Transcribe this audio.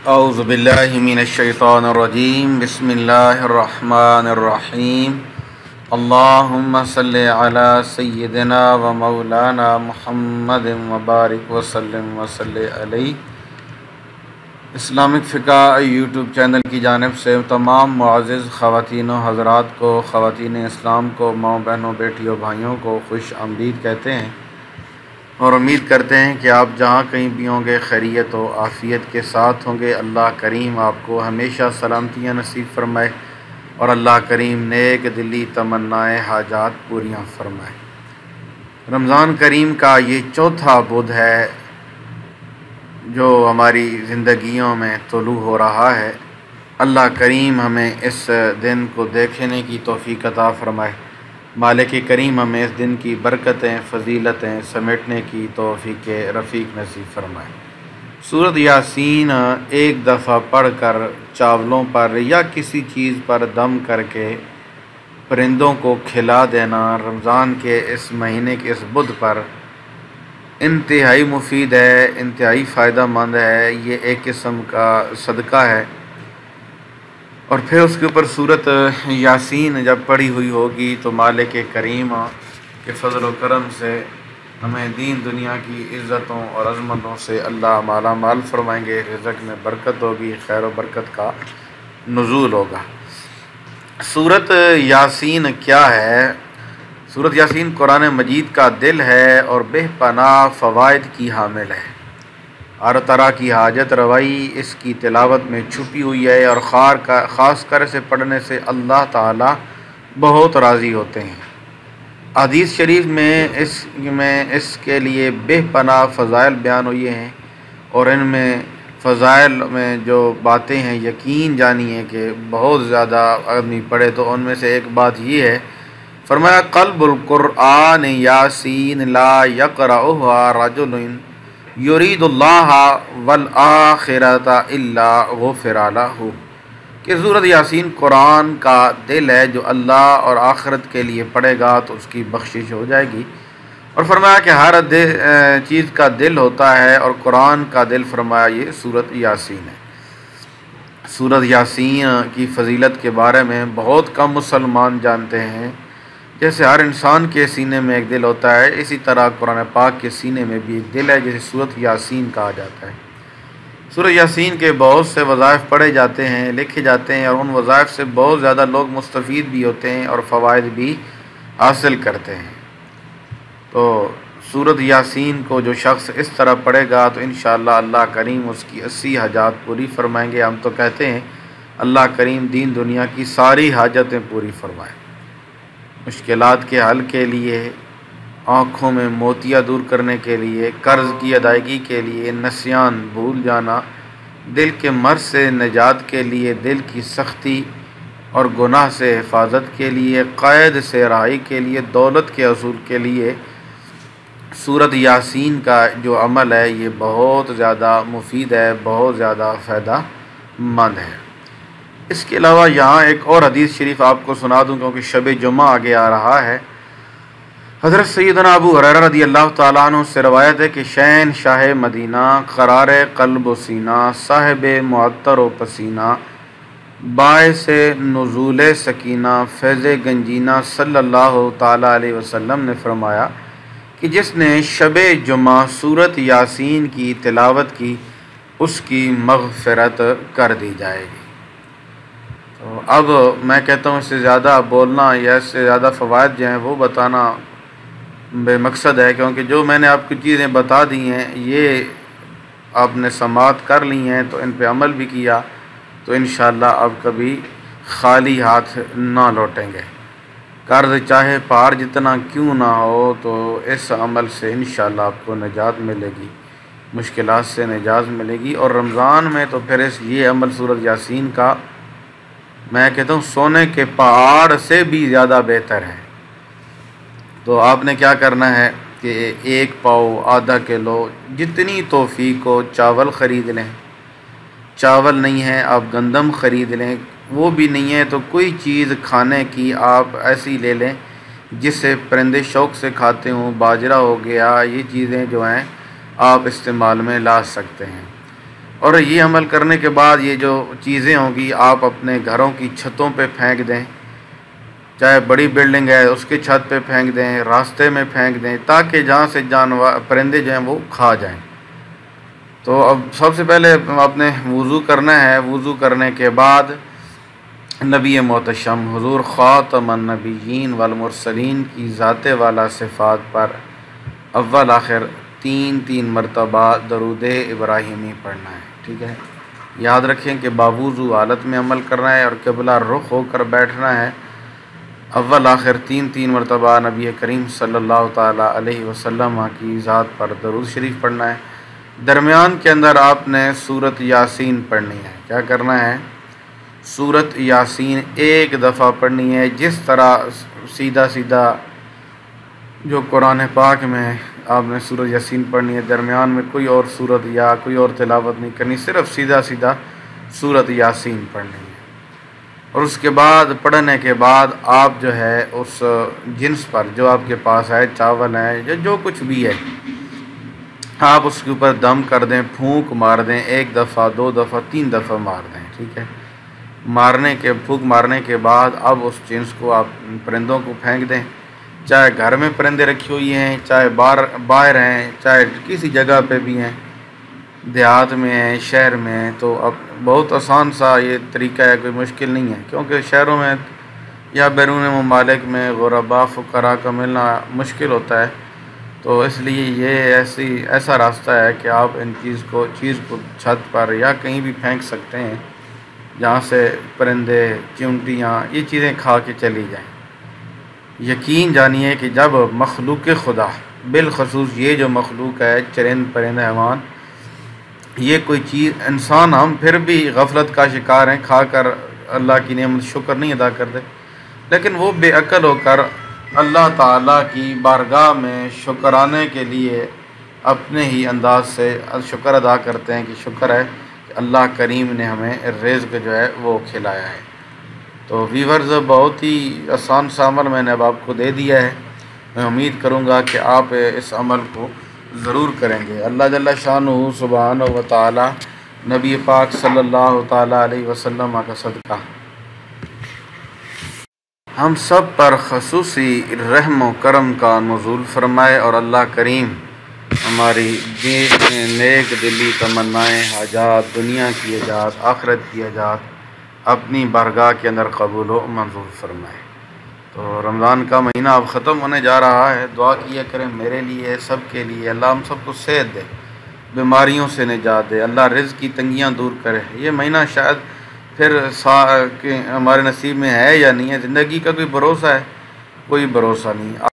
اعوذ باللہ من الشیطان الرجیم بسم اللہ الرحمن الرحیم اللہم صلی علی سیدنا و مولانا محمد مبارک وسلم وصلی علیہ۔ اسلامک فقہ یوٹیوب چینل کی جانب سے تمام معزز خواتین و حضرات کو، خواتین اسلام کو، ماؤں بہنوں، بیٹیوں، بھائیوں کو خوش آمدید کہتے ہیں اور امید کرتے ہیں کہ آپ جہاں کہیں بھی ہوں گے خیریت و عافیت کے ساتھ ہوں گے۔ اللہ کریم آپ کو ہمیشہ سلامتیاں نصیب فرمائے اور اللہ کریم نیک دلی تمنائے حاجات پوریاں فرمائے۔ رمضان کریم کا یہ چوتھا بدھ ہے جو ہماری زندگیوں میں طلوع ہو رہا ہے۔ اللہ کریم ہمیں اس دن کو دیکھنے کی توفیق عطا فرمائے۔ مالک کریم ہمیں اس دن کی برکتیں، فضیلتیں سمیٹنے کی توفیق رفیق نصیب فرمائے۔ سورۃ یاسین ایک دفعہ پڑھ کر چاولوں پر یا کسی چیز پر دم کر کے پرندوں کو کھلا دینا رمضان کے اس مہینے کے اس بدھ پر انتہائی مفید ہے، انتہائی فائدہ مند ہے۔ یہ ایک قسم کا صدقہ ہے۔ اور پھر اس کے اوپر سورۃ یاسین جب پڑھی ہوئی ہوگی تو مالک کریم کے فضل و کرم سے ہمیں دین دنیا کی عزتوں اور عظمتوں سے اللہ مالا مال فرمائیں گے، رزق میں برکت ہوگی، خیر و برکت کا نزول ہوگا۔ سورۃ یاسین کیا ہے؟ سورۃ یاسین قرآن مجید کا دل ہے اور بے پناہ فوائد کی حامل ہے۔ ہر طرح کی حاجت روائی اس کی تلاوت میں چھپی ہوئی ہے اور خاص کر اسے پڑھنے سے اللہ تعالی بہت راضی ہوتے ہیں۔ حدیث شریف میں اس کے لیے بے پناہ فضائل بیان ہوئے ہیں اور ان میں فضائل میں جو باتیں ہیں یقین جانیے کہ بہت زیادہ آدمی پڑھے تو ان میں سے ایک بات یہ ہے، فرمایا قلب القرآن یاسین لا یقرأها رجل یرید اللہ والآخرۃ الا غفر لہ، کہ سورۃ یاسین قرآن کا دل ہے، جو اللہ اور آخرت کے لیے پڑھے گا تو اس کی بخشش ہو جائے گی۔ اور فرمایا کہ ہر چیز کا دل ہوتا ہے اور قرآن کا دل فرمایا یہ سورۃ یاسین ہے۔ سورۃ یاسین کی فضیلت کے بارے میں بہت کم مسلمان جانتے ہیں۔ جیسے ہر انسان کے سینے میں ایک دل ہوتا ہے، اسی طرح قرآن پاک کے سینے میں بھی ایک دل ہے جسے سورۃ یاسین کہا جاتا ہے۔ سورۃ یاسین کے بہت سے وظائف پڑھے جاتے ہیں، لکھے جاتے ہیں اور ان وظائف سے بہت زیادہ لوگ مستفید بھی ہوتے ہیں اور فوائد بھی حاصل کرتے ہیں۔ تو سورۃ یاسین کو جو شخص اس طرح پڑھے گا تو انشاءاللہ اللہ کریم اس کی 80 حاجات پوری فرمائیں گے۔ ہم تو کہتے ہیں اللہ کریم دین دنیا کی ساری حاجتیں پوری فرمائیں۔ مشکلات کے حل کے لیے، آنکھوں میں موتیاں دور کرنے کے لیے، قرض کی ادائیگی کے لیے، نسیان بھول جانا، دل کے مرض سے نجات کے لیے، دل کی سختی اور گناہ سے حفاظت کے لیے، قید سے رہائی کے لیے، دولت کے حصول کے لیے سورۃ یاسین کا جو عمل ہے یہ بہت زیادہ مفید ہے، بہت زیادہ فائدہ مند ہے۔ اس کے علاوہ یہاں ایک اور حدیث شریف آپ کو سنا دوں کیونکہ شب جمعہ آگے آ رہا ہے۔ حضرت سیدنا ابو ہریرہ رضی اللہ تعالیٰ عنہ سے روایت ہے کہ شہن شاہ مدینہ، قرار قلب و سینہ، صاحب معطر و پسینہ، باعث نزول سکینہ، فیض گنجینہ صلی اللہ تعالیٰ علیہ وسلم نے فرمایا کہ جس نے شب جمعہ سورۃ یاسین کی تلاوت کی اس کی مغفرت کر دی جائے گی۔ تو اب میں کہتا ہوں اس سے زیادہ بولنا یا اس سے زیادہ فوائد جو ہیں وہ بتانا بے مقصد ہے، کیونکہ جو میں نے آپ کو چیزیں بتا دی ہیں یہ آپ نے سماعت کر لی ہیں تو ان پہ عمل بھی کیا تو انشاءاللہ اب کبھی خالی ہاتھ نہ لوٹیں گے۔ قرض چاہے پار جتنا کیوں نہ ہو تو اس عمل سے انشاءاللہ آپ کو نجات ملے گی، مشکلات سے نجات ملے گی۔ اور رمضان میں تو پھر یہ عمل سورۃ یاسین کا میں کہتا ہوں سونے کے پہاڑ سے بھی زیادہ بہتر ہے۔ تو آپ نے کیا کرنا ہے کہ 1 پاؤ، آدھا کلو، جتنی توفیق ہو چاول خرید لیں۔ چاول نہیں ہے آپ گندم خرید لیں، وہ بھی نہیں ہے تو کوئی چیز کھانے کی آپ ایسی لے لیں جسے پرندے شوق سے کھاتے ہوں، باجرہ ہو گیا، یہ چیزیں جو ہیں آپ استعمال میں لا سکتے ہیں۔ اور یہ عمل کرنے کے بعد یہ جو چیزیں ہوں گی آپ اپنے گھروں کی چھتوں پہ پھینک دیں، چاہے بڑی بلڈنگ ہے اس کی چھت پہ پھینک دیں، راستے میں پھینک دیں، تاکہ جہاں سے جانور پرندے جو ہیں وہ کھا جائیں۔ تو اب سب سے پہلے آپ نے وضو کرنا ہے۔ وضو کرنے کے بعد نبی محتشم حضور خاتم النبیین والمرسلین کی ذات والا صفات پر اول آخر 3 مرتبہ درود ابراہیمی پڑھنا ہے، ٹھیک ہے۔ یاد رکھیں کہ باوضو حالت میں عمل کرنا ہے اور قبلہ رخ ہو کر بیٹھنا ہے۔ اول آخر 3 مرتبہ نبی کریم صلی اللہ تعالیٰ علیہ وسلم کی ذات پر درود شریف پڑھنا ہے۔ درمیان کے اندر آپ نے سورۃ یاسین پڑھنی ہے۔ کیا کرنا ہے؟ سورۃ یاسین ایک دفعہ پڑھنی ہے، جس طرح سیدھا جو قرآن پاک میں آپ نے سورۃ یاسین پڑھنی ہے، درمیان میں کوئی اور سورت یا کوئی اور تلاوت نہیں کرنی، صرف سیدھا سورۃ یاسین پڑھنی ہے۔ اور اس کے بعد پڑھنے کے بعد آپ جو ہے اس جنس پر جو آپ کے پاس ہے، چاول ہے یا جو کچھ بھی ہے، آپ اس کے اوپر دم کر دیں، پھونک مار دیں، 1 دفعہ 2 دفعہ 3 دفعہ مار دیں، ٹھیک ہے۔ پھونک مارنے کے بعد اب اس جنس کو آپ پرندوں کو پھینک دیں، چاہے گھر میں پرندے رکھی ہوئی ہیں، چاہے باہر ہیں، چاہے کسی جگہ پہ بھی ہیں، دیہات میں ہیں، شہر میں ہیں۔ تو اب بہت آسان سا یہ طریقہ ہے، کوئی مشکل نہیں ہے، کیونکہ شہروں میں یا بیرون ممالک میں غربا فقراء کا ملنا مشکل ہوتا ہے، تو اس لیے یہ ایسا راستہ ہے کہ آپ ان چیز کو چھت پر یا کہیں بھی پھینک سکتے ہیں جہاں سے پرندے، چیونٹیاں یہ چیزیں کھا کے چلی جائیں۔ یقین جانیے کہ جب مخلوق خدا، بالخصوص یہ جو مخلوق ہے، چرند پرند حیوان، یہ کوئی چیز، انسان ہم پھر بھی غفلت کا شکار ہیں، کھا کر اللہ کی نعمت شکر نہیں ادا کرتے، لیکن وہ بے عقل ہو کر اللہ تعالیٰ کی بارگاہ میں شکرانے کے لیے اپنے ہی انداز سے شکر ادا کرتے ہیں کہ شکر ہے کہ اللہ کریم نے ہمیں رزق جو ہے وہ کھلایا ہے۔ تو ویورز، بہت ہی آسان سا عمل میں نے اب آپ کو دے دیا ہے، میں امید کروں گا کہ آپ اس عمل کو ضرور کریں گے۔ اللہ جل شانہ سبحانہ و تعالی نبی پاک صلی اللہ تعالیٰ علیہ وسلم کا صدقہ ہم سب پر خصوصی رحم و کرم کا نزول فرمائے، اور اللہ کریم ہماری نیک دلی تمنائیں، حاجات، دنیا کی حاجات، آخرت کی حاجات اپنی بارگاہ کے اندر قبول و منظور فرمائے۔ تو رمضان کا مہینہ اب ختم ہونے جا رہا ہے، دعا کیا کریں میرے لیے، سب کے لیے، اللہ ہم سب کو صحت دے، بیماریوں سے نجات دے، اللہ رزق کی تنگیاں دور کرے۔ یہ مہینہ شاید پھر ہمارے نصیب میں ہے یا نہیں ہے، زندگی کا کوئی بھروسہ ہے؟ کوئی بھروسہ نہیں۔